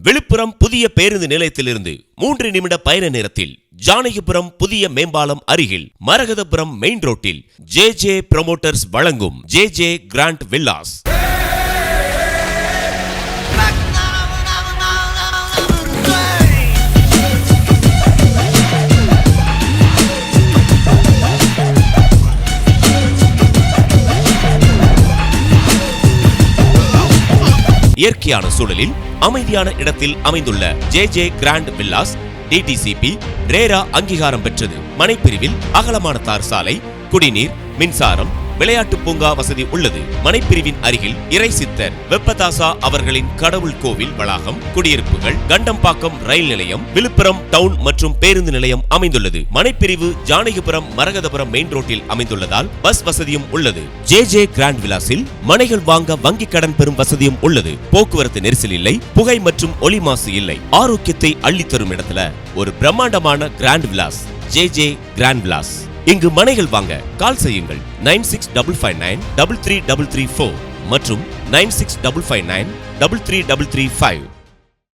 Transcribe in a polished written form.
விழுப்புரம் புதிய பேருந்து நிலையத்திலிருந்து 3 நிமிட பயண நேரத்தில் ஜானகிபுரம் புதிய மேம்பாலம் அருகில் மரகதபுரம் மெயின் ரோட்டில் ஜே புரோமோட்டர்ஸ் வழங்கும் ஜே கிராண்ட் வில்லாஸ். இயற்கையான சூழலில் அமைதியான இடத்தில் அமைந்துள்ள ஜே கிராண்ட் வில்லாஸ் டிடிசிபி ரேரா அங்கீகாரம் பெற்றது. மனைப்பிரிவில் அகலமான தார் சாலை, குடிநீர், மின்சாரம், விளையாட்டு பூங்கா வசதி உள்ளது. மனைப்பிரிவின் அருகில் இறை சித்தர் வெப்பதாசா அவர்களின் கடவுள் கோவில் வளாகம், குடியிருப்புகள், கண்டம்பாக்கம் ரயில் நிலையம், விழுப்புரம் டவுன் மற்றும் பேருந்து நிலையம் அமைந்துள்ளது. மனைப்பிரிவு ஜானகிபுரம் மரகதபுரம் மெயின் ரோட்டில் அமைந்துள்ளதால் பஸ் வசதியும் உள்ளது. ஜே கிராண்ட் விலாஸில் மனைகள் வாங்க வங்கி கடன் பெறும் வசதியும் உள்ளது. போக்குவரத்து நெரிசல் இல்லை, புகை மற்றும் ஒலி மாசு இல்லை. ஆரோக்கியத்தை அள்ளித்தரும் இடத்துல ஒரு பிரம்மாண்டமான grand Vilas J grand Vilas. இங்கு மனைகள் வாங்க கால் செய்யுங்கள் 9655933334 மற்றும் 9655933335.